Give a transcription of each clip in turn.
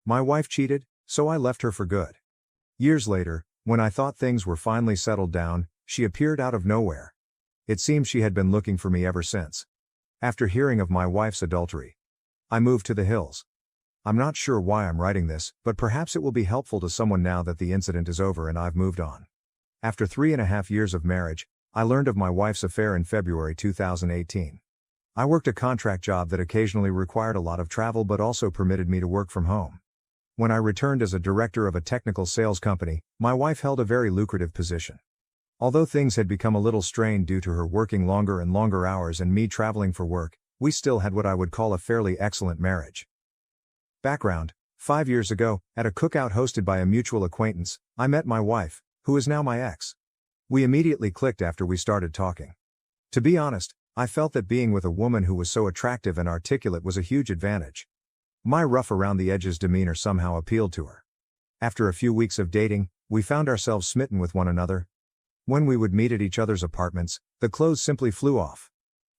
My wife cheated, so I left her for good. Years later, when I thought things were finally settled down, she appeared out of nowhere. It seems she had been looking for me ever since. After hearing of my wife's adultery, I moved to the hills. I'm not sure why I'm writing this, but perhaps it will be helpful to someone now that the incident is over and I've moved on. After 3.5 years of marriage, I learned of my wife's affair in February 2018. I worked a contract job that occasionally required a lot of travel but also permitted me to work from home. When I returned as a director of a technical sales company, my wife held a very lucrative position. Although things had become a little strained due to her working longer and longer hours and me traveling for work, we still had what I would call a fairly excellent marriage. Background: 5 years ago, at a cookout hosted by a mutual acquaintance, I met my wife, who is now my ex. We immediately clicked after we started talking. To be honest, I felt that being with a woman who was so attractive and articulate was a huge advantage. My rough around the edges demeanor somehow appealed to her. After a few weeks of dating, we found ourselves smitten with one another. When we would meet at each other's apartments, the clothes simply flew off.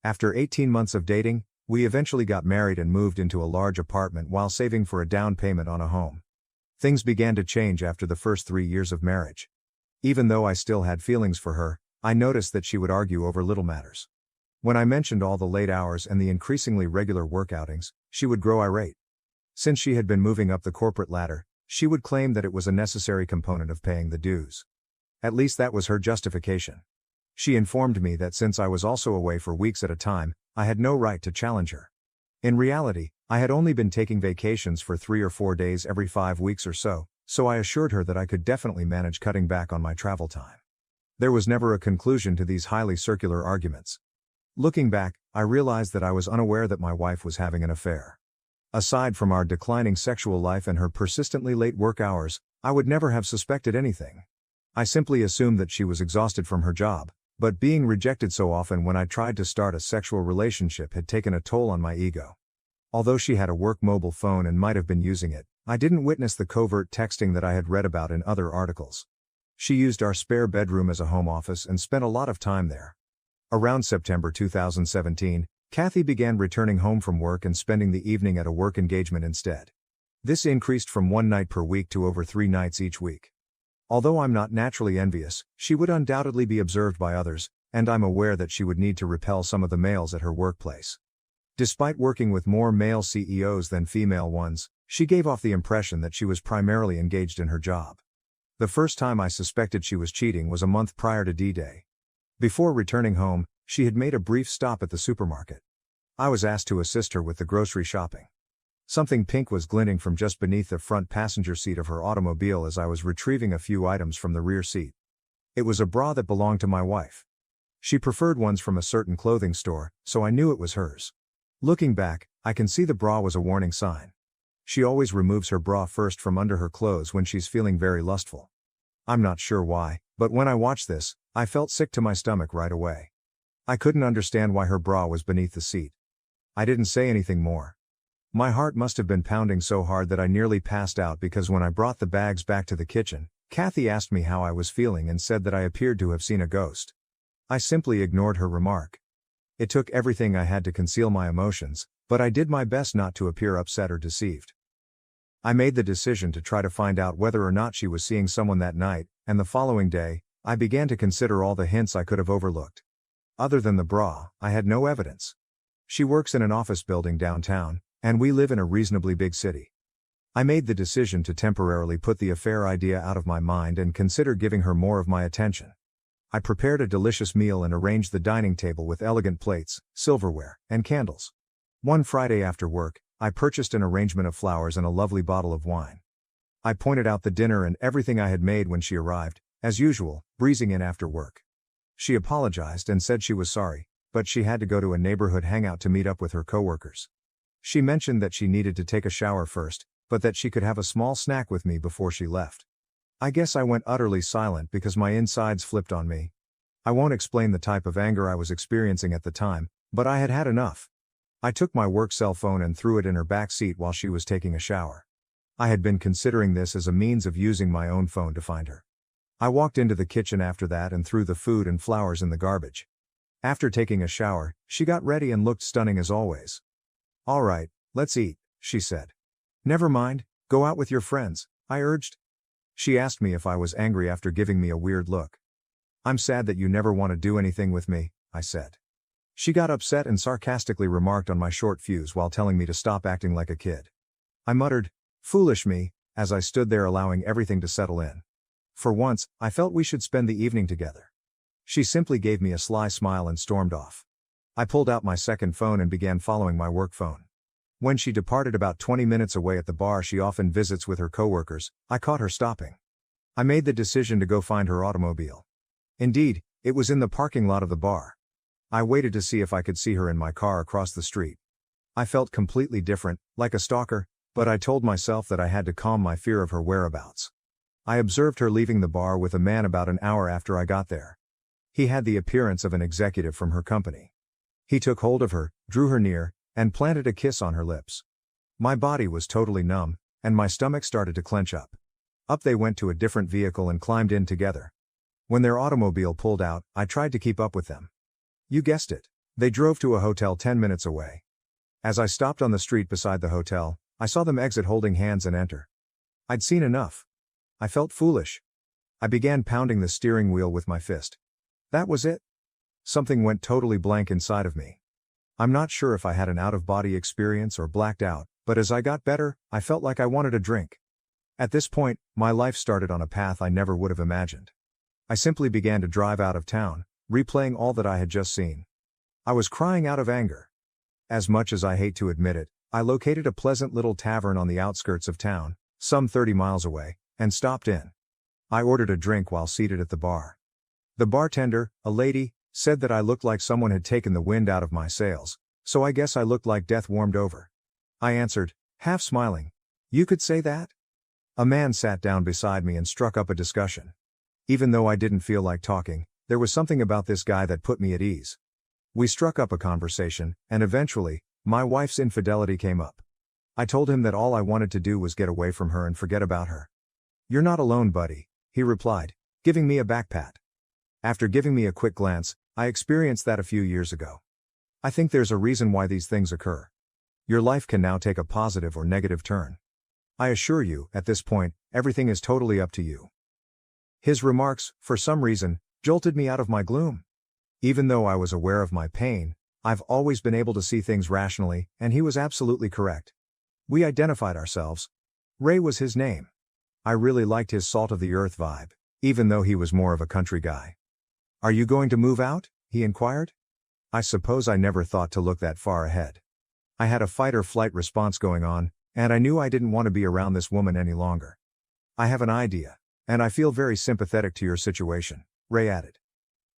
After 18 months of dating, we eventually got married and moved into a large apartment while saving for a down payment on a home. Things began to change after the first 3 years of marriage. Even though I still had feelings for her, I noticed that she would argue over little matters. When I mentioned all the late hours and the increasingly regular work outings, she would grow irate. Since she had been moving up the corporate ladder, she would claim that it was a necessary component of paying the dues. At least that was her justification. She informed me that since I was also away for weeks at a time, I had no right to challenge her. In reality, I had only been taking vacations for 3 or 4 days every 5 weeks or so I assured her that I could definitely manage cutting back on my travel time. There was never a conclusion to these highly circular arguments. Looking back, I realized that I was unaware that my wife was having an affair. Aside from our declining sexual life and her persistently late work hours, I would never have suspected anything. I simply assumed that she was exhausted from her job, but being rejected so often when I tried to start a sexual relationship had taken a toll on my ego. Although she had a work mobile phone and might have been using it, I didn't witness the covert texting that I had read about in other articles. She used our spare bedroom as a home office and spent a lot of time there. Around September 2017, Kathy began returning home from work and spending the evening at a work engagement instead. This increased from 1 night per week to over 3 nights each week. Although I'm not naturally envious, she would undoubtedly be observed by others, and I'm aware that she would need to repel some of the males at her workplace. Despite working with more male CEOs than female ones, she gave off the impression that she was primarily engaged in her job. The first time I suspected she was cheating was a month prior to D-Day. Before returning home, she had made a brief stop at the supermarket. I was asked to assist her with the grocery shopping. Something pink was glinting from just beneath the front passenger seat of her automobile as I was retrieving a few items from the rear seat. It was a bra that belonged to my wife. She preferred ones from a certain clothing store, so I knew it was hers. Looking back, I can see the bra was a warning sign. She always removes her bra first from under her clothes when she's feeling very lustful. I'm not sure why, but when I watched this, I felt sick to my stomach right away. I couldn't understand why her bra was beneath the seat. I didn't say anything more. My heart must have been pounding so hard that I nearly passed out because when I brought the bags back to the kitchen, Kathy asked me how I was feeling and said that I appeared to have seen a ghost. I simply ignored her remark. It took everything I had to conceal my emotions, but I did my best not to appear upset or deceived. I made the decision to try to find out whether or not she was seeing someone that night, and the following day, I began to consider all the hints I could have overlooked. Other than the bra, I had no evidence. She works in an office building downtown, and we live in a reasonably big city. I made the decision to temporarily put the affair idea out of my mind and consider giving her more of my attention. I prepared a delicious meal and arranged the dining table with elegant plates, silverware, and candles. One Friday after work, I purchased an arrangement of flowers and a lovely bottle of wine. I pointed out the dinner and everything I had made when she arrived, as usual, breezing in after work. She apologized and said she was sorry, but she had to go to a neighborhood hangout to meet up with her coworkers. She mentioned that she needed to take a shower first, but that she could have a small snack with me before she left. I guess I went utterly silent because my insides flipped on me. I won't explain the type of anger I was experiencing at the time, but I had had enough. I took my work cell phone and threw it in her back seat while she was taking a shower. I had been considering this as a means of using my own phone to find her. I walked into the kitchen after that and threw the food and flowers in the garbage. After taking a shower, she got ready and looked stunning as always. "All right, let's eat," she said. "Never mind, Go out with your friends, I urged. She asked me if I was angry after giving me a weird look. I'm sad that you never want to do anything with me, I said. She got upset and sarcastically remarked on my short fuse while telling me to stop acting like a kid. I muttered, "Foolish me," as I stood there allowing everything to settle in. For once, I felt we should spend the evening together. She simply gave me a sly smile and stormed off. I pulled out my second phone and began following my work phone. When she departed about 20 minutes away at the bar she often visits with her coworkers, I caught her stopping. I made the decision to go find her automobile. Indeed, it was in the parking lot of the bar. I waited to see if I could see her in my car across the street. I felt completely different, like a stalker, but I told myself that I had to calm my fear of her whereabouts. I observed her leaving the bar with a man about an hour after I got there. He had the appearance of an executive from her company. He took hold of her, drew her near, and planted a kiss on her lips. My body was totally numb, and my stomach started to clench up. Up they went to a different vehicle and climbed in together. When their automobile pulled out, I tried to keep up with them. You guessed it. They drove to a hotel 10 minutes away. As I stopped on the street beside the hotel, I saw them exit holding hands and enter. I'd seen enough. I felt foolish. I began pounding the steering wheel with my fist. That was it. Something went totally blank inside of me. I'm not sure if I had an out-of-body experience or blacked out, but as I got better, I felt like I wanted a drink. At this point, my life started on a path I never would have imagined. I simply began to drive out of town, replaying all that I had just seen. I was crying out of anger. As much as I hate to admit it, I located a pleasant little tavern on the outskirts of town, some 30 miles away, and stopped in. I ordered a drink while seated at the bar. The bartender, a lady, said that I looked like someone had taken the wind out of my sails, so I guess I looked like death warmed over. I answered, half smiling, "You could say that?" A man sat down beside me and struck up a discussion. Even though I didn't feel like talking, there was something about this guy that put me at ease. We struck up a conversation, and eventually, my wife's infidelity came up. I told him that all I wanted to do was get away from her and forget about her. "You're not alone, buddy," he replied, giving me a back pat. After giving me a quick glance, I experienced that a few years ago. I think there's a reason why these things occur. Your life can now take a positive or negative turn. I assure you, at this point, everything is totally up to you. His remarks, for some reason, jolted me out of my gloom. Even though I was aware of my pain, I've always been able to see things rationally, and he was absolutely correct. We identified ourselves. Ray was his name. I really liked his salt-of-the-earth vibe, even though he was more of a country guy. "Are you going to move out?" he inquired. I suppose I never thought to look that far ahead. I had a fight-or-flight response going on, and I knew I didn't want to be around this woman any longer. "I have an idea, and I feel very sympathetic to your situation," Ray added.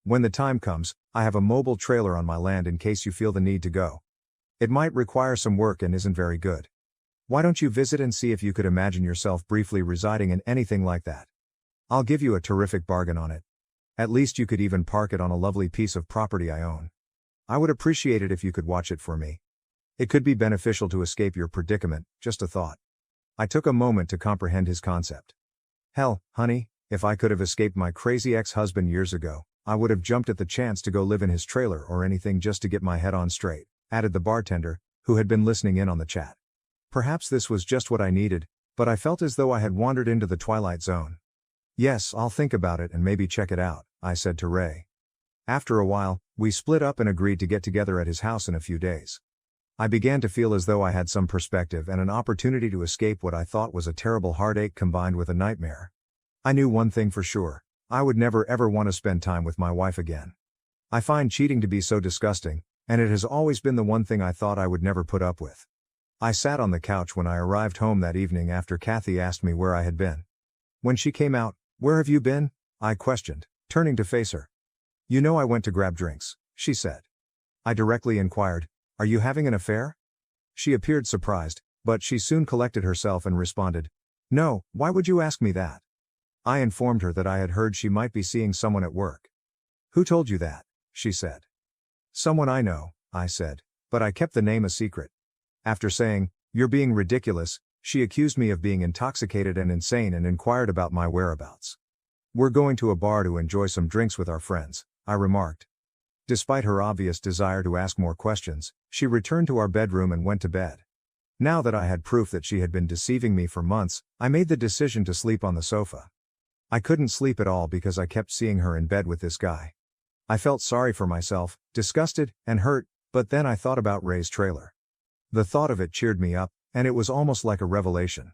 "When the time comes, I have a mobile trailer on my land in case you feel the need to go. It might require some work and isn't very good. Why don't you visit and see if you could imagine yourself briefly residing in anything like that? I'll give you a terrific bargain on it. At least you could even park it on a lovely piece of property I own. I would appreciate it if you could watch it for me. It could be beneficial to escape your predicament, just a thought." I took a moment to comprehend his concept. "Hell, honey, if I could have escaped my crazy ex-husband years ago, I would have jumped at the chance to go live in his trailer or anything just to get my head on straight," added the bartender, who had been listening in on the chat. Perhaps this was just what I needed, but I felt as though I had wandered into the twilight zone. "Yes, I'll think about it and maybe check it out," I said to Ray. After a while, we split up and agreed to get together at his house in a few days. I began to feel as though I had some perspective and an opportunity to escape what I thought was a terrible heartache combined with a nightmare. I knew one thing for sure: I would never ever want to spend time with my wife again. I find cheating to be so disgusting, and it has always been the one thing I thought I would never put up with. I sat on the couch when I arrived home that evening after Kathy asked me where I had been. When she came out, "Where have you been?" I questioned, turning to face her. "You know I went to grab drinks," she said. I directly inquired, "Are you having an affair?" She appeared surprised, but she soon collected herself and responded, "No, why would you ask me that?" I informed her that I had heard she might be seeing someone at work. "Who told you that?" she said. "Someone I know," I said, but I kept the name a secret. After saying, "You're being ridiculous," she accused me of being intoxicated and insane and inquired about my whereabouts. "We're going to a bar to enjoy some drinks with our friends," I remarked. Despite her obvious desire to ask more questions, she returned to our bedroom and went to bed. Now that I had proof that she had been deceiving me for months, I made the decision to sleep on the sofa. I couldn't sleep at all because I kept seeing her in bed with this guy. I felt sorry for myself, disgusted, and hurt, but then I thought about Ray's trailer. The thought of it cheered me up, and it was almost like a revelation.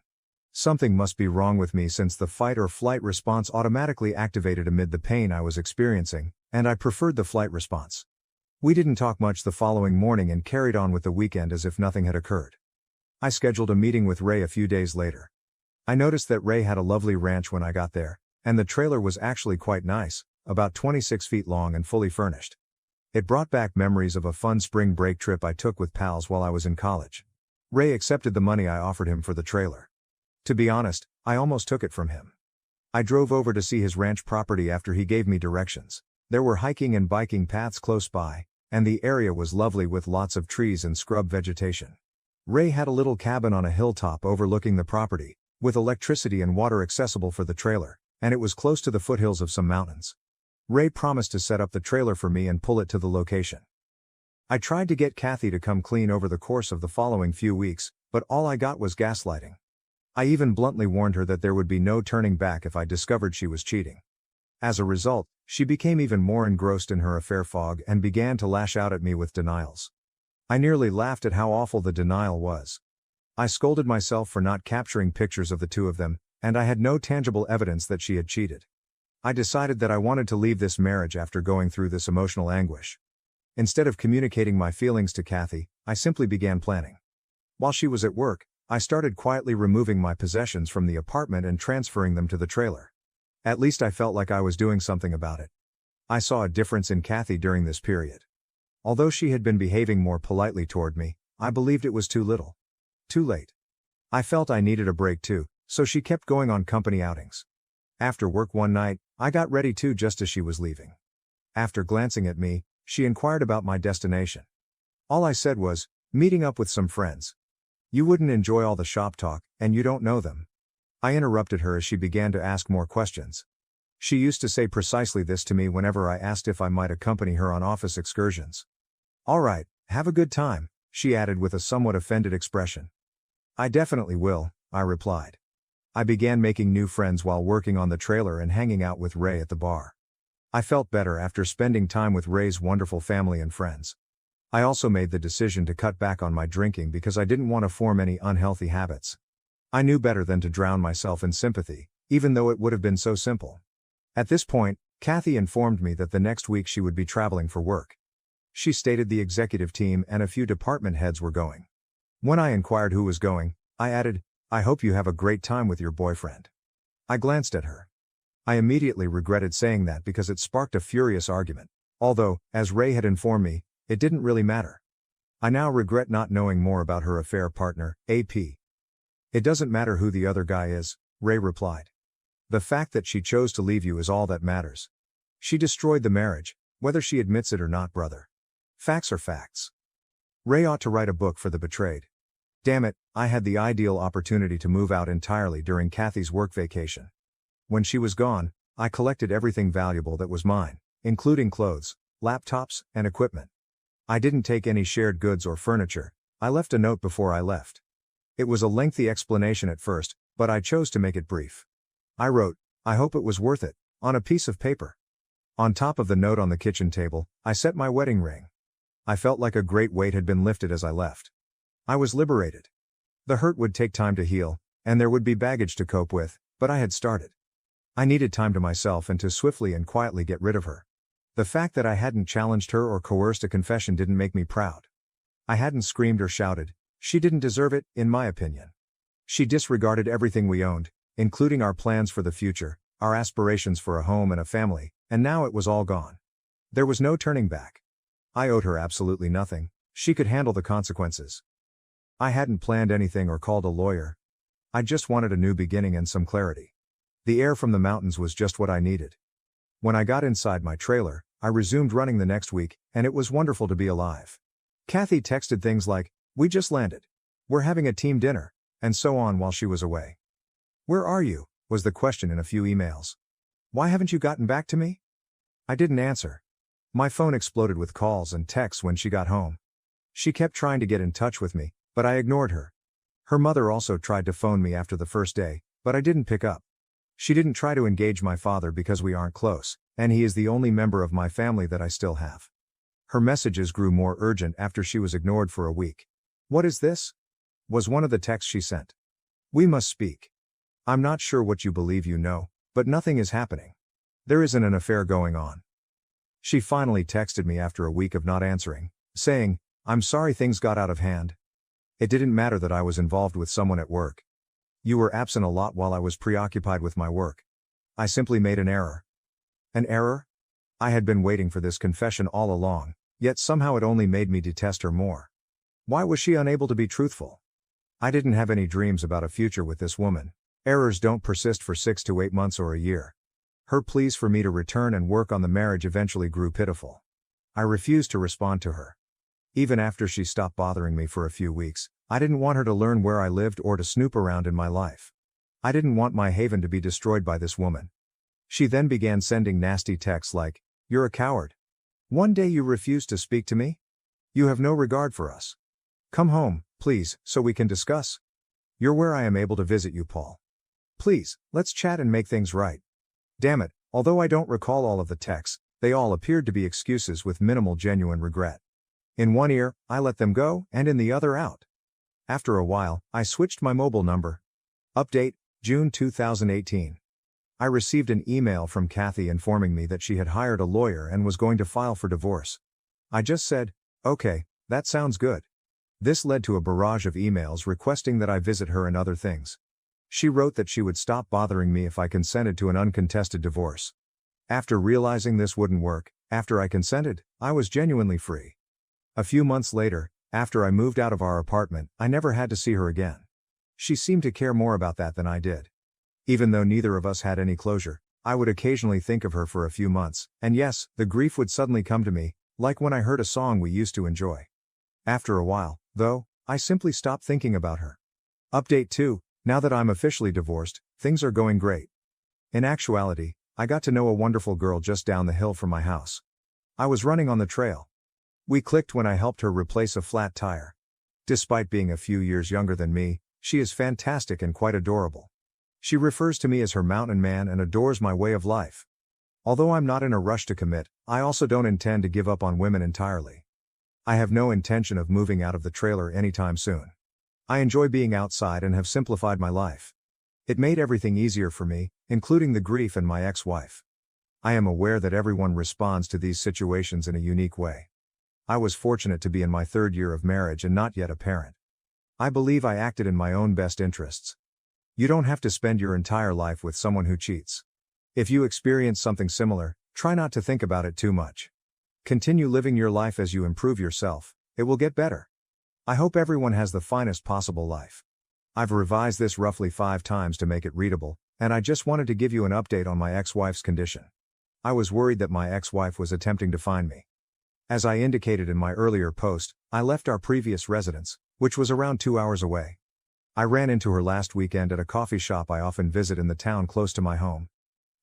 Something must be wrong with me since the fight or flight response automatically activated amid the pain I was experiencing, and I preferred the flight response. We didn't talk much the following morning and carried on with the weekend as if nothing had occurred. I scheduled a meeting with Ray a few days later. I noticed that Ray had a lovely ranch when I got there, and the trailer was actually quite nice, about 26 feet long and fully furnished. It brought back memories of a fun spring break trip I took with pals while I was in college. Ray accepted the money I offered him for the trailer. To be honest, I almost took it from him. I drove over to see his ranch property after he gave me directions. There were hiking and biking paths close by, and the area was lovely with lots of trees and scrub vegetation. Ray had a little cabin on a hilltop overlooking the property, with electricity and water accessible for the trailer, and it was close to the foothills of some mountains. Ray promised to set up the trailer for me and pull it to the location. I tried to get Kathy to come clean over the course of the following few weeks, but all I got was gaslighting. I even bluntly warned her that there would be no turning back if I discovered she was cheating. As a result, she became even more engrossed in her affair fog and began to lash out at me with denials. I nearly laughed at how awful the denial was. I scolded myself for not capturing pictures of the two of them, and I had no tangible evidence that she had cheated. I decided that I wanted to leave this marriage after going through this emotional anguish. Instead of communicating my feelings to Kathy, I simply began planning. While she was at work, I started quietly removing my possessions from the apartment and transferring them to the trailer. At least I felt like I was doing something about it. I saw a difference in Kathy during this period. Although she had been behaving more politely toward me, I believed it was too little. Too late. I felt I needed a break too, so she kept going on company outings. After work one night, I got ready too just as she was leaving. After glancing at me, she inquired about my destination. All I said was, meeting up with some friends. You wouldn't enjoy all the shop talk, and you don't know them. I interrupted her as she began to ask more questions. She used to say precisely this to me whenever I asked if I might accompany her on office excursions. All right, have a good time, she added with a somewhat offended expression. I definitely will, I replied. I began making new friends while working on the trailer and hanging out with Ray at the bar. I felt better after spending time with Ray's wonderful family and friends. I also made the decision to cut back on my drinking because I didn't want to form any unhealthy habits. I knew better than to drown myself in sympathy, even though it would have been so simple. At this point, Kathy informed me that the next week she would be traveling for work. She stated the executive team and a few department heads were going. When I inquired who was going, I added, I hope you have a great time with your boyfriend. I glanced at her. I immediately regretted saying that because it sparked a furious argument, although, as Ray had informed me, it didn't really matter. I now regret not knowing more about her affair partner, AP. It doesn't matter who the other guy is, Ray replied. The fact that she chose to leave you is all that matters. She destroyed the marriage, whether she admits it or not, brother. Facts are facts. Ray ought to write a book for the betrayed. Damn it, I had the ideal opportunity to move out entirely during Kathy's work vacation. When she was gone, I collected everything valuable that was mine, including clothes, laptops, and equipment. I didn't take any shared goods or furniture. I left a note before I left. It was a lengthy explanation at first, but I chose to make it brief. I wrote, I hope it was worth it, on a piece of paper. On top of the note on the kitchen table, I set my wedding ring. I felt like a great weight had been lifted as I left. I was liberated. The hurt would take time to heal, and there would be baggage to cope with, but I had started. I needed time to myself and to swiftly and quietly get rid of her. The fact that I hadn't challenged her or coerced a confession didn't make me proud. I hadn't screamed or shouted. She didn't deserve it, in my opinion. She disregarded everything we owned, including our plans for the future, our aspirations for a home and a family, and now it was all gone. There was no turning back. I owed her absolutely nothing. She could handle the consequences. I hadn't planned anything or called a lawyer. I just wanted a new beginning and some clarity. The air from the mountains was just what I needed. When I got inside my trailer, I resumed running the next week, and it was wonderful to be alive. Kathy texted things like, we just landed. We're having a team dinner, and so on while she was away. Where are you? Was the question in a few emails. Why haven't you gotten back to me? I didn't answer. My phone exploded with calls and texts when she got home. She kept trying to get in touch with me, but I ignored her. Her mother also tried to phone me after the first day, but I didn't pick up. She didn't try to engage my father because we aren't close, and he is the only member of my family that I still have. Her messages grew more urgent after she was ignored for a week. "What is this?" was one of the texts she sent. "We must speak. I'm not sure what you believe you know, but nothing is happening. There isn't an affair going on." She finally texted me after a week of not answering, saying, "I'm sorry things got out of hand. It didn't matter that I was involved with someone at work. You were absent a lot while I was preoccupied with my work. I simply made an error." An error? I had been waiting for this confession all along, yet somehow it only made me detest her more. Why was she unable to be truthful? I didn't have any dreams about a future with this woman. Errors don't persist for 6 to 8 months or a year. Her pleas for me to return and work on the marriage eventually grew pitiful. I refused to respond to her. Even after she stopped bothering me for a few weeks, I didn't want her to learn where I lived or to snoop around in my life. I didn't want my haven to be destroyed by this woman. She then began sending nasty texts like, "You're a coward. One day you refused to speak to me? You have no regard for us. Come home, please, so we can discuss. You're where I am able to visit you, Paul. Please, let's chat and make things right." Damn it, although I don't recall all of the texts, they all appeared to be excuses with minimal genuine regret. In one ear, I let them go, and in the other out. After a while, I switched my mobile number. Update, June 2018. I received an email from Kathy informing me that she had hired a lawyer and was going to file for divorce. I just said, "Okay, that sounds good." This led to a barrage of emails requesting that I visit her and other things. She wrote that she would stop bothering me if I consented to an uncontested divorce. After realizing this wouldn't work, after I consented, I was genuinely free. A few months later, after I moved out of our apartment, I never had to see her again. She seemed to care more about that than I did. Even though neither of us had any closure, I would occasionally think of her for a few months, and yes, the grief would suddenly come to me, like when I heard a song we used to enjoy. After a while, though, I simply stopped thinking about her. Update 2, now that I'm officially divorced, things are going great. In actuality, I got to know a wonderful girl just down the hill from my house. I was running on the trail. We clicked when I helped her replace a flat tire. Despite being a few years younger than me, she is fantastic and quite adorable. She refers to me as her mountain man and adores my way of life. Although I'm not in a rush to commit, I also don't intend to give up on women entirely. I have no intention of moving out of the trailer anytime soon. I enjoy being outside and have simplified my life. It made everything easier for me, including the grief and my ex-wife. I am aware that everyone responds to these situations in a unique way. I was fortunate to be in my 3rd year of marriage and not yet a parent. I believe I acted in my own best interests. You don't have to spend your entire life with someone who cheats. If you experience something similar, try not to think about it too much. Continue living your life as you improve yourself, it will get better. I hope everyone has the finest possible life. I've revised this roughly 5 times to make it readable, and I just wanted to give you an update on my ex-wife's condition. I was worried that my ex-wife was attempting to find me. As I indicated in my earlier post, I left our previous residence, which was around 2 hours away. I ran into her last weekend at a coffee shop I often visit in the town close to my home.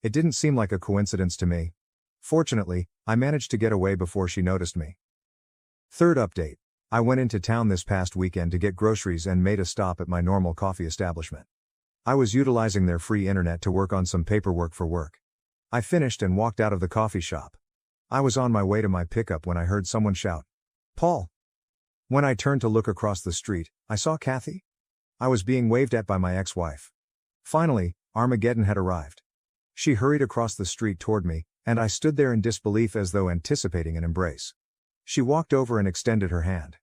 It didn't seem like a coincidence to me. Fortunately, I managed to get away before she noticed me. Third update. I went into town this past weekend to get groceries and made a stop at my normal coffee establishment. I was utilizing their free internet to work on some paperwork for work. I finished and walked out of the coffee shop. I was on my way to my pickup when I heard someone shout, "Paul!" When I turned to look across the street, I saw Kathy. I was being waved at by my ex-wife. Finally, Armageddon had arrived. She hurried across the street toward me, and I stood there in disbelief as though anticipating an embrace. She walked over and extended her hand.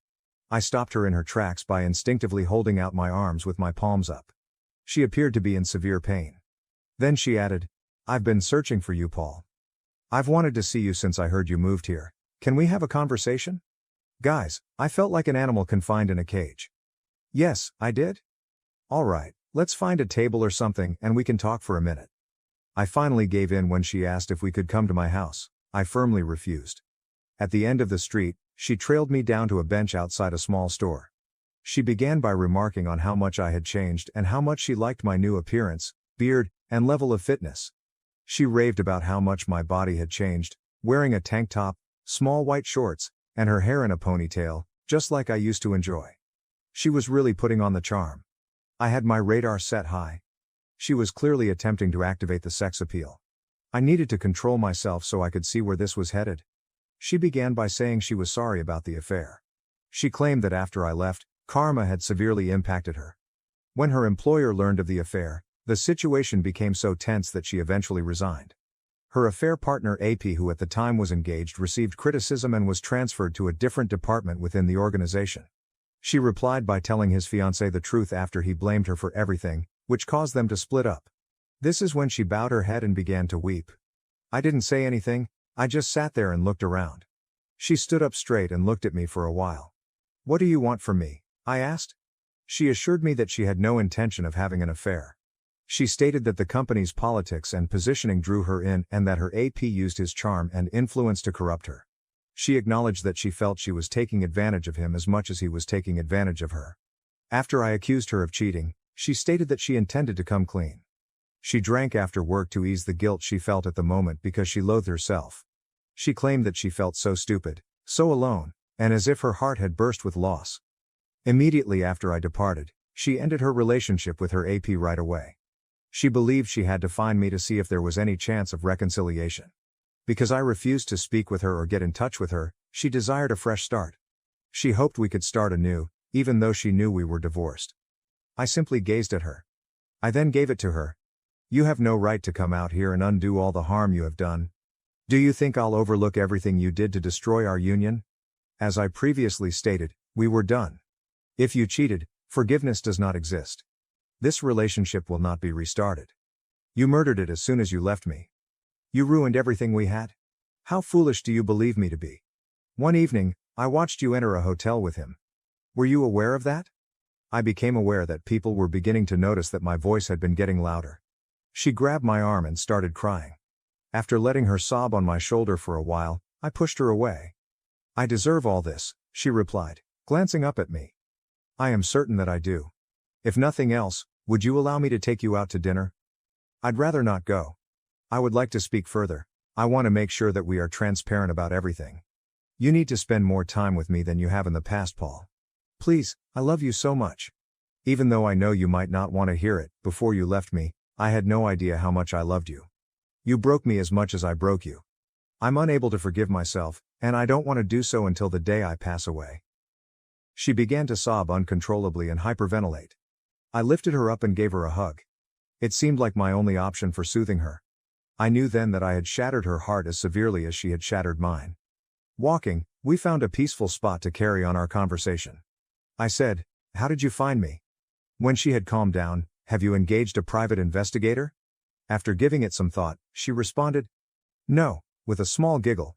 I stopped her in her tracks by instinctively holding out my arms with my palms up. She appeared to be in severe pain. Then she added, "I've been searching for you, Paul. I've wanted to see you since I heard you moved here. Can we have a conversation?" Guys, I felt like an animal confined in a cage. Yes, I did? Alright, let's find a table or something and we can talk for a minute. I finally gave in when she asked if we could come to my house. I firmly refused. At the end of the street, she trailed me down to a bench outside a small store. She began by remarking on how much I had changed and how much she liked my new appearance, beard, and level of fitness. She raved about how much my body had changed, wearing a tank top, small white shorts, and her hair in a ponytail, just like I used to enjoy. She was really putting on the charm. I had my radar set high. She was clearly attempting to activate the sex appeal. I needed to control myself so I could see where this was headed. She began by saying she was sorry about the affair. She claimed that after I left, karma had severely impacted her. When her employer learned of the affair, the situation became so tense that she eventually resigned. Her affair partner AP, who at the time was engaged, received criticism and was transferred to a different department within the organization. She replied by telling his fiancée the truth after he blamed her for everything, which caused them to split up. This is when she bowed her head and began to weep. I didn't say anything, I just sat there and looked around. She stood up straight and looked at me for a while. "What do you want from me?" I asked. She assured me that she had no intention of having an affair. She stated that the company's politics and positioning drew her in and that her AP used his charm and influence to corrupt her. She acknowledged that she felt she was taking advantage of him as much as he was taking advantage of her. After I accused her of cheating, she stated that she intended to come clean. She drank after work to ease the guilt she felt at the moment because she loathed herself. She claimed that she felt so stupid, so alone, and as if her heart had burst with loss. Immediately after I departed, she ended her relationship with her AP right away. She believed she had to find me to see if there was any chance of reconciliation. Because I refused to speak with her or get in touch with her, she desired a fresh start. She hoped we could start anew, even though she knew we were divorced. I simply gazed at her. I then gave it to her. "You have no right to come out here and undo all the harm you have done. Do you think I'll overlook everything you did to destroy our union? As I previously stated, we were done. If you cheated, forgiveness does not exist. This relationship will not be restarted. You murdered it as soon as you left me. You ruined everything we had. How foolish do you believe me to be? One evening, I watched you enter a hotel with him. Were you aware of that?" I became aware that people were beginning to notice that my voice had been getting louder. She grabbed my arm and started crying. After letting her sob on my shoulder for a while, I pushed her away. "I deserve all this," she replied, glancing up at me. "I am certain that I do. If nothing else, would you allow me to take you out to dinner?" "I'd rather not go. I would like to speak further. I want to make sure that we are transparent about everything. You need to spend more time with me than you have in the past, Paul. Please, I love you so much. Even though I know you might not want to hear it, before you left me, I had no idea how much I loved you. You broke me as much as I broke you. I'm unable to forgive myself, and I don't want to do so until the day I pass away." She began to sob uncontrollably and hyperventilate. I lifted her up and gave her a hug. It seemed like my only option for soothing her. I knew then that I had shattered her heart as severely as she had shattered mine. Walking, we found a peaceful spot to carry on our conversation. I said, "How did you find me?" When she had calmed down, "Have you engaged a private investigator?" After giving it some thought, she responded, "No," with a small giggle.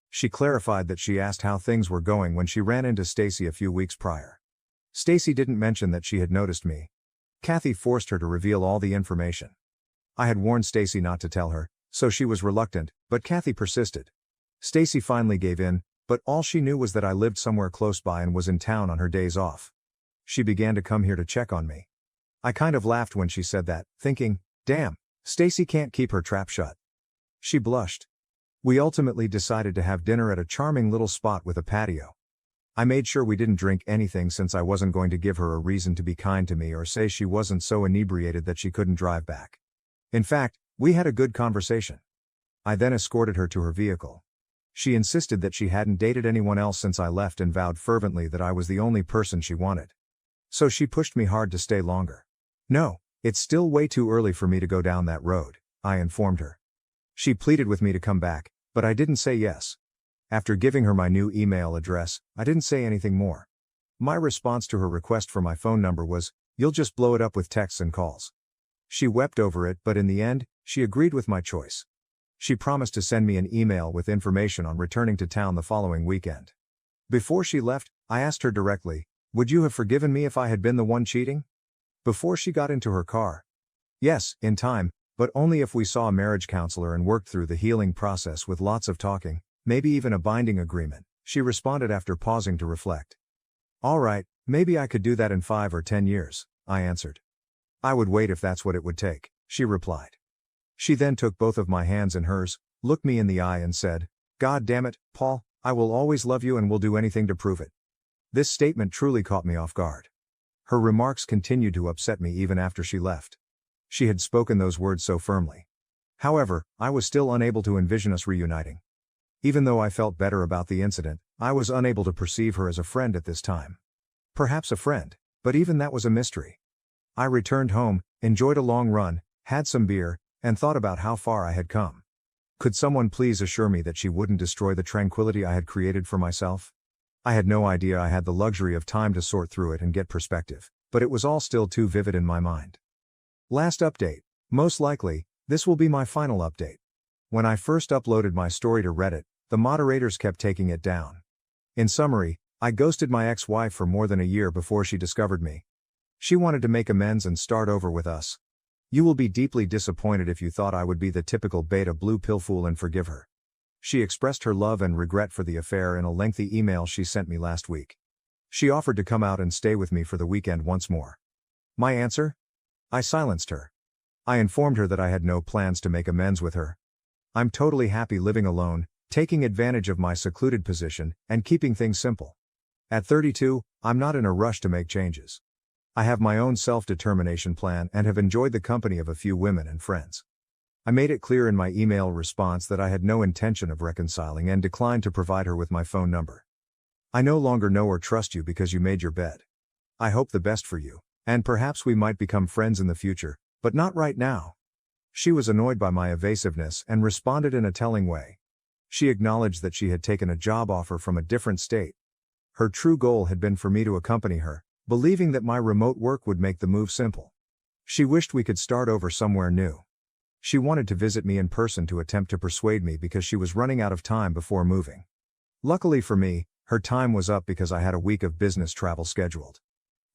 She clarified that she asked how things were going when she ran into Stacy a few weeks prior. Stacy didn't mention that she had noticed me. Kathy forced her to reveal all the information. I had warned Stacy not to tell her, so she was reluctant, but Kathy persisted. Stacy finally gave in, but all she knew was that I lived somewhere close by and was in town on her days off. She began to come here to check on me. I kind of laughed when she said that, thinking, damn, Stacy can't keep her trap shut. She blushed. We ultimately decided to have dinner at a charming little spot with a patio. I made sure we didn't drink anything since I wasn't going to give her a reason to be kind to me or say she wasn't so inebriated that she couldn't drive back. In fact, we had a good conversation. I then escorted her to her vehicle. She insisted that she hadn't dated anyone else since I left and vowed fervently that I was the only person she wanted. So she pushed me hard to stay longer. "No, it's still way too early for me to go down that road," I informed her. She pleaded with me to come back, but I didn't say yes. After giving her my new email address, I didn't say anything more. My response to her request for my phone number was, "You'll just blow it up with texts and calls." She wept over it, but in the end, she agreed with my choice. She promised to send me an email with information on returning to town the following weekend. Before she left, I asked her directly, "Would you have forgiven me if I had been the one cheating?" Before she got into her car. "Yes, in time, but only if we saw a marriage counselor and worked through the healing process with lots of talking, maybe even a binding agreement," she responded after pausing to reflect. "All right, maybe I could do that in 5 or 10 years, I answered. "I would wait if that's what it would take," she replied. She then took both of my hands in hers, looked me in the eye and said, "God damn it, Paul, I will always love you and will do anything to prove it." This statement truly caught me off guard. Her remarks continued to upset me even after she left. She had spoken those words so firmly. However, I was still unable to envision us reuniting. Even though I felt better about the incident, I was unable to perceive her as a friend at this time. Perhaps a friend, but even that was a mystery. I returned home, enjoyed a long run, had some beer, and thought about how far I had come. Could someone please assure me that she wouldn't destroy the tranquility I had created for myself? I had no idea I had the luxury of time to sort through it and get perspective, but it was all still too vivid in my mind. Last update. Most likely, this will be my final update. When I first uploaded my story to Reddit, the moderators kept taking it down. In summary, I ghosted my ex-wife for more than a year before she discovered me. She wanted to make amends and start over with us. You will be deeply disappointed if you thought I would be the typical beta blue pill fool and forgive her. She expressed her love and regret for the affair in a lengthy email she sent me last week. She offered to come out and stay with me for the weekend once more. My answer? I silenced her. I informed her that I had no plans to make amends with her. I'm totally happy living alone, taking advantage of my secluded position, and keeping things simple. At 32, I'm not in a rush to make changes. I have my own self-determination plan and have enjoyed the company of a few women and friends. I made it clear in my email response that I had no intention of reconciling and declined to provide her with my phone number. I no longer know or trust you because you made your bed. I hope the best for you, and perhaps we might become friends in the future, but not right now. She was annoyed by my evasiveness and responded in a telling way. She acknowledged that she had taken a job offer from a different state. Her true goal had been for me to accompany her, believing that my remote work would make the move simple. She wished we could start over somewhere new. She wanted to visit me in person to attempt to persuade me because she was running out of time before moving. Luckily for me, her time was up because I had a week of business travel scheduled.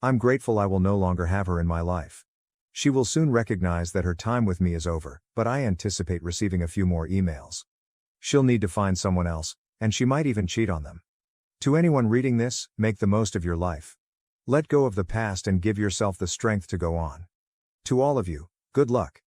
I'm grateful I will no longer have her in my life. She will soon recognize that her time with me is over, but I anticipate receiving a few more emails. She'll need to find someone else, and she might even cheat on them. To anyone reading this, make the most of your life. Let go of the past and give yourself the strength to go on. To all of you, good luck.